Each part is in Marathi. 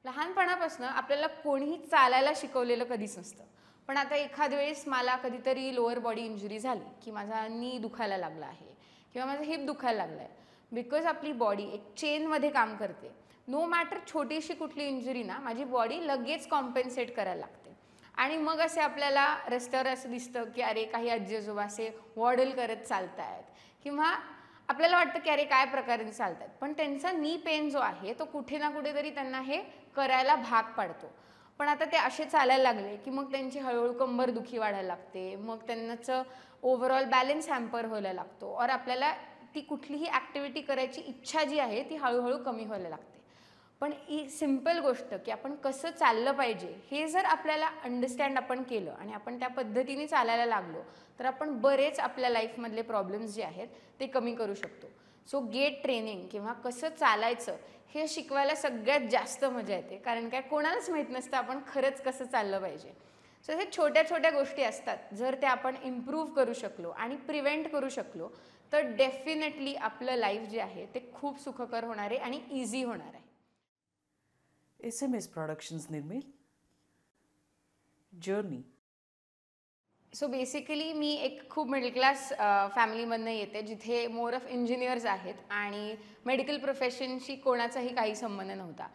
लहानपणापासून आपल्याला कोणीही चालायला शिकवलेलं कधीच नसतं. पण आता एखाद वेळेस मला कधीतरी लोअर बॉडी इंजुरी झाली की माझा नी दुखायला लागला आहे किंवा माझा हिप दुखायला लागला आहे. बिकॉज आपली बॉडी एक चेनमध्ये काम करते. नो मॅटर छोटीशी कुठली इंजुरी ना, माझी बॉडी लगेच कॉम्पेन्सेट करायला लागते. आणि मग असे आपल्याला रस्त्यावर असं दिसतं की अरे काही आजी आजोबा असे वॉडल करत चालत आहेत किंवा आपल्याला वाटतं की अरे काय प्रकारे चालतात, पण त्यांचा नी पेन जो आहे तो कुठे ना कुठेतरी त्यांना हे करायला भाग पाडतो. पण आता ते असे चालायला लागले की मग त्यांची हळूहळू कंबर दुखी वाढायला लागते, मग त्यांचं ओव्हरऑल बॅलन्स हॅम्पर व्हायला लागतो और आपल्याला ती कुठलीही ॲक्टिव्हिटी करायची इच्छा जी आहे ती हळूहळू कमी व्हायला लागते. पण ही सिंपल गोष्ट की आपण कसं चाललं पाहिजे हे जर आपल्याला अंडरस्टँड आपण केलं आणि आपण त्या पद्धतीने चालायला लागलो तर आपण बरेच आपल्या लाईफमधले प्रॉब्लेम्स जे आहेत ते कमी करू शकतो. सो गेट ट्रेनिंग किंवा कसं चालायचं हे शिकवायला सगळ्यात जास्त मजा येते, कारण काय कोणालाच माहीत नसतं आपण खरंच कसं चाललं पाहिजे. सो हे छोट्या छोट्या गोष्टी असतात, जर त्या आपण इम्प्रूव्ह करू शकलो आणि प्रिव्हेंट करू शकलो तर डेफिनेटली आपलं लाईफ जे आहे ते खूप सुखकर होणार आहे आणि इझी होणार आहे. SMS Productions निर्मित जर्नी. सो बेसिकली मी एक खूप मिडल क्लास फॅमिलीमधनं येते, जिथे मोर ऑफ इंजिनियर्स आहेत आणि मेडिकल प्रोफेशनशी कोणाचाही काही संबंध नव्हता.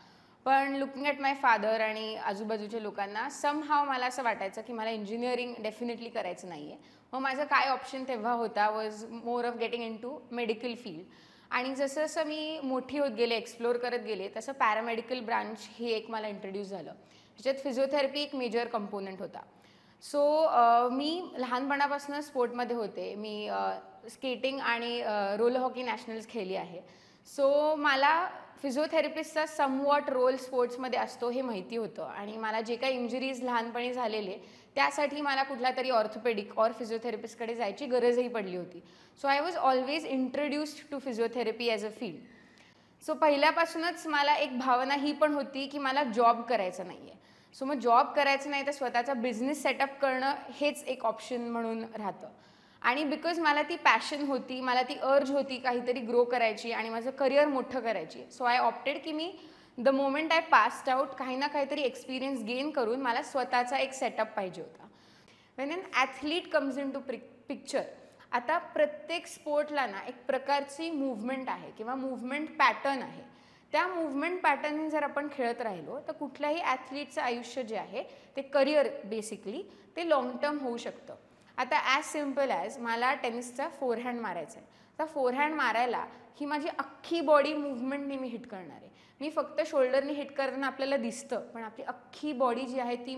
पण लुकिंग ॲट माय फादर आणि आजूबाजूच्या लोकांना समहाव मला असं वाटायचं की मला इंजिनिअरिंग डेफिनेटली करायचं नाही आहे. मग माझं काय ऑप्शन तेव्हा होता was more of getting into medical field. आणि जसं जसं मी मोठी होत गेले, एक्सप्लोअर करत गेले, तसं पॅरामेडिकल ब्रांच हे एक मला इंट्रोड्यूस झालं. त्याच्यात फिजिओथेरपी एक मेजर कंपोनंट होता. सो मी लहानपणापासून स्पोर्टमध्ये होते. मी स्केटिंग आणि रोलर हॉकी नॅशनल्स खेळली आहे. सो मला फिजिओथेरपिस्टचा समवॉट रोल स्पोर्ट्समध्ये असतो हे माहिती होतं आणि मला जे काही इंजुरीज लहानपणी झालेले त्यासाठी मला कुठला तरी ऑर्थोपेडिक और फिजिओथेरपिस्टकडे जायची गरजही पडली होती. So I was always introduced to physiotherapy as a field. So पहिल्यापासूनच मला एक भावना ही पण होती की मला जॉब करायचा नाही आहे. सो मग जॉब करायचं नाही तर स्वतःचा बिझनेस सेटअप करणं हेच एक ऑप्शन म्हणून राहतं. आणि बिकॉज मला ती पॅशन होती, मला ती अर्ज होती काहीतरी ग्रो करायची आणि माझं करिअर मोठं करायची. सो आय ऑप्टेड की me the moment I passed out काही ना काहीतरी एक्सपिरियन्स गेन करून मला स्वतःचा एक सेटअप पाहिजे होता. When an athlete comes into picture, आता प्रत्येक स्पोर्टला ना एक प्रकारची मूव्हमेंट आहे किंवा मूव्हमेंट पॅटर्न आहे. त्या मूव्हमेंट पॅटर्नने जर आपण खेळत राहिलो तर कुठल्याही ॲथलीटचं आयुष्य जे आहे ते करिअर बेसिकली ते लाँग टर्म होऊ शकतं. आता ॲज सिम्पल ॲज मला टेनिसचा फोरहँड मारायचा आहे, तर फोरहँड मारायला ही माझी अख्खी बॉडी मूव्हमेंटने मी हिट करणार आहे. मी फक्त शोल्डरने हिट करताना आपल्याला दिसतं, पण आपली अख्खी बॉडी जी आहे ती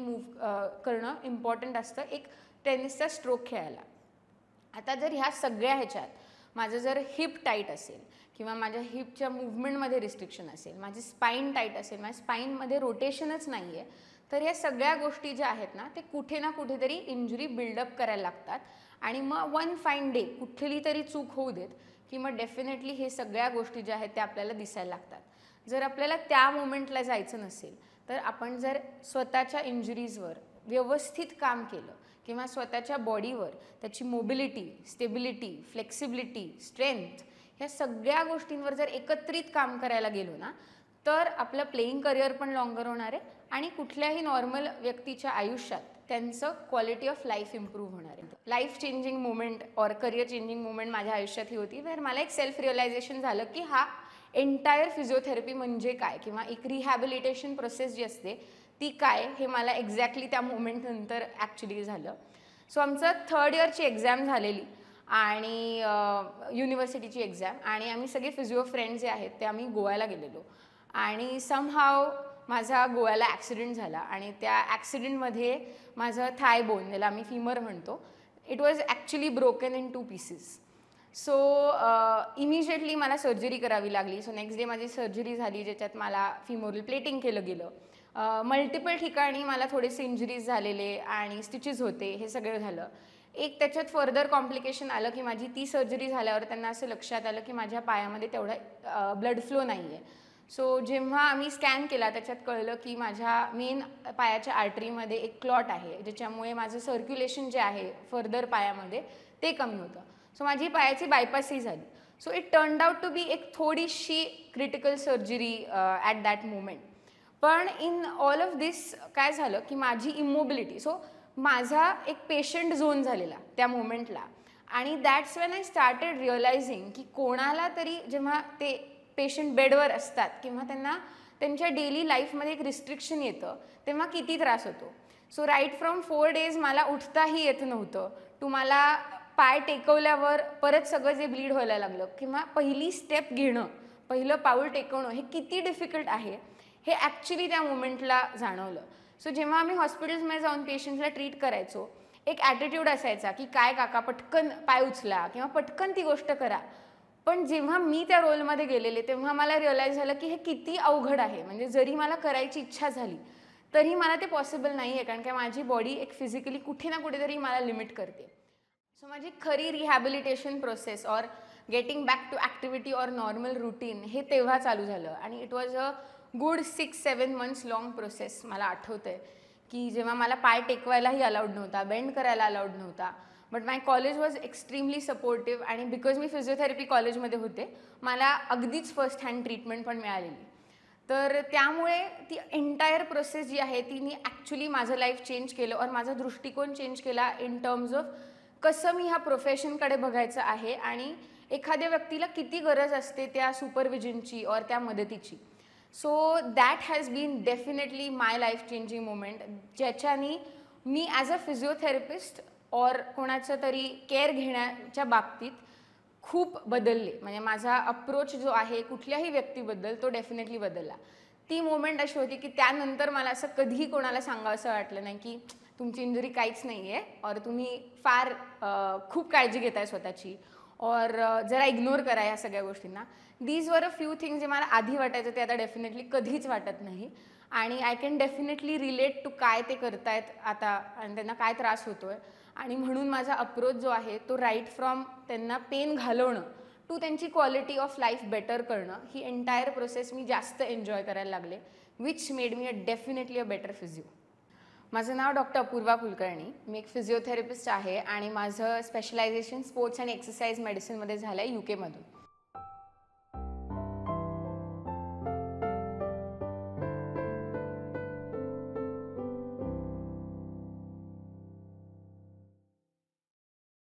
करणं इम्पॉर्टंट असतं एक टेनिसचा स्ट्रोक खेळायला. आता जर ह्या सगळ्या ह्याच्यात माझं जर हिप टाईट असेल किंवा माझ्या हिपच्या मूव्हमेंटमध्ये रिस्ट्रिक्शन असेल, माझी स्पाईन टाईट असेल, माझ्या स्पाईनमध्ये रोटेशनच नाही आहे, तर ह्या सगळ्या गोष्टी ज्या आहेत ना ते कुठे ना कुठेतरी इंजुरी बिल्डअप करायला लागतात. आणि मग वन फाईन डे कुठली तरी चूक होऊ देत की मग डेफिनेटली हे सगळ्या गोष्टी ज्या आहेत त्या आपल्याला दिसायला लागतात. जर आपल्याला त्या मोमेंटला जायचं नसेल तर आपण जर स्वतःच्या इंजुरीजवर व्यवस्थित काम केलं किंवा स्वतःच्या बॉडीवर त्याची मोबिलिटी, स्टेबिलिटी, फ्लेक्सिबिलिटी, स्ट्रेंथ ह्या सगळ्या गोष्टींवर जर एकत्रित काम करायला गेलो ना तर आपलं प्लेईंग करिअर पण लॉंगर होणार आहे आणि कुठल्याही नॉर्मल व्यक्तीच्या आयुष्यात त्यांचं क्वालिटी ऑफ लाईफ इम्प्रूव्ह होणार आहे. लाईफ चेंजिंग मुवमेंट और करिअर चेंजिंग मुवमेंट माझ्या आयुष्यात ही होती, तर मला एक सेल्फ रिअलायझेशन झालं की हा एंटायर फिजिओथेरपी म्हणजे काय किंवा एक रिहॅबिलिटेशन प्रोसेस जी असते ती काय हे मला एक्झॅक्टली त्या मोमेंटनंतर ॲक्च्युली झालं. सो आमचं थर्ड इयरची एक्झाम झालेली आणि युनिव्हर्सिटीची एक्झाम, आणि आम्ही सगळे फिजिओ फ्रेंड्स जे आहेत ते आम्ही गोव्याला गेलेलो आणि समहाव माझा गोव्याला ॲक्सिडेंट झाला आणि त्या ॲक्सिडेंटमध्ये माझं थाय बोन, ज्याला आम्ही फिमर म्हणतो, it was actually broken in 2 pieces. So immediately मला सर्जरी करावी लागली. सो नेक्स्ट डे माझी सर्जरी झाली, ज्याच्यात मला फिमोरल प्लेटिंग केलं गेलं. मल्टिपल ठिकाणी मला थोडेसे इंजुरीज झालेले आणि स्टिचेस होते, हे सगळं झालं. एक त्याच्यात फर्दर कॉम्प्लिकेशन आलं की माझी ती सर्जरी झाल्यावर त्यांना असं लक्षात आलं की माझ्या पायामध्ये तेवढा ब्लड फ्लो नाही आहे. सो जेव्हा आम्ही स्कॅन केला त्याच्यात कळलं की माझ्या मेन पायाच्या आर्टरीमध्ये एक क्लॉट आहे, ज्याच्यामुळे माझं सर्क्युलेशन जे आहे फर्दर पायामध्ये ते कमी होतं. सो माझी पायाची बायपासही झाली. So it turned out to be एक थोडीशी critical surgery at that moment. पण इन ऑल ऑफ दिस काय झालं की माझी इमोबिलिटी, सो माझा एक पेशंट झोन झालेला त्या मोमेंटला. आणि that's when I started realising की कोणाला तरी जेव्हा ते पेशंट बेडवर असतात किंवा त्यांना त्यांच्या डेली लाईफमध्ये एक रिस्ट्रिक्शन येतं तेव्हा किती त्रास होतो. सो राईट फ्रॉम 4 days मला उठताही येत नव्हतं, तुम्हाला पाय टेकवल्यावर परत सगळं जे ब्लीड व्हायला लागलं किंवा पहिली स्टेप घेणं, पहिलं पाऊल टेकवणं हे किती डिफिकल्ट आहे हे ॲक्च्युली त्या मोमेंटला जाणवलं. सो जेव्हा आम्ही हॉस्पिटल्समध्ये जाऊन पेशंट्सला ट्रीट करायचो, एक ॲटिट्यूड असायचा की काय काका पटकन पाय उचला किंवा पटकन ती गोष्ट करा. पण जेव्हा मी त्या रोलमध्ये गेलेले तेव्हा मला रिअलाईज झालं की हे किती अवघड आहे. म्हणजे जरी मला करायची इच्छा झाली तरी मला ते पॉसिबल नाही आहे, कारण की माझी बॉडी एक फिजिकली कुठे ना कुठेतरी मला लिमिट करते. सो माझी खरी rehabilitation process or getting back two activity or normal routine हे तेव्हा चालू झालं. आणि it was a good 6-7 months long process. मला आठवतं आहे की जेव्हा मला पाय टेकवायलाही अलाउड नव्हता, बेंड करायला अलाउड नव्हता, but my college was extremely supportive. आणि बिकॉज मी फिजिओथेरपी कॉलेजमध्ये होते मला अगदीच फर्स्ट हँड ट्रीटमेंट पण मिळालेली. तर त्यामुळे ती एंटायर प्रोसेस जी आहे तिने ॲक्च्युली माझं लाईफ चेंज केलं और माझा दृष्टिकोन चेंज केला इन टर्म्स ऑफ कसं मी ह्या प्रोफेशनकडे बघायचं आहे आणि एखाद्या व्यक्तीला किती गरज असते त्या सुपरविजनची और त्या मदतीची. So that has been definitely my life changing moment, ज्याच्यानी मी ॲज अ फिजिओथेरपिस्ट और कोणाचं तरी केअर घेण्याच्या बाबतीत खूप बदलले. म्हणजे माझा अप्रोच जो आहे कुठल्याही व्यक्तीबद्दल तो डेफिनेटली बदलला. ती मोमेंट अशी होती की त्यानंतर मला असं कधीही कोणाला सांगावंसं वाटलं नाही की तुमची इंजुरी काहीच नाही आहे और तुम्ही फार खूप काळजी घेताय स्वतःची और जरा इग्नोर करा ह्या सगळ्या गोष्टींना. These were a few things जे मला आधी वाटायचं ते आता डेफिनेटली कधीच वाटत नाही. आणि I can definitely relate to काय ते करतायत आता आणि त्यांना काय त्रास होतोय. आणि म्हणून माझा अप्रोच जो आहे तो राईट फ्रॉम त्यांना पेन घालवणं टू त्यांची क्वालिटी ऑफ लाईफ बेटर करणं, ही एंटायर प्रोसेस मी जास्त एन्जॉय करायला लागले, which made me definitely a better physio. माझं नाव डॉक्टर अपूर्वा कुलकर्णी. मी एक फिजिओथेरपिस्ट आहे आणि माझं स्पेशलायझेशन स्पोर्ट्स आणि एक्सरसाइज मेडिसिनमध्ये झालं आहे UK मधून.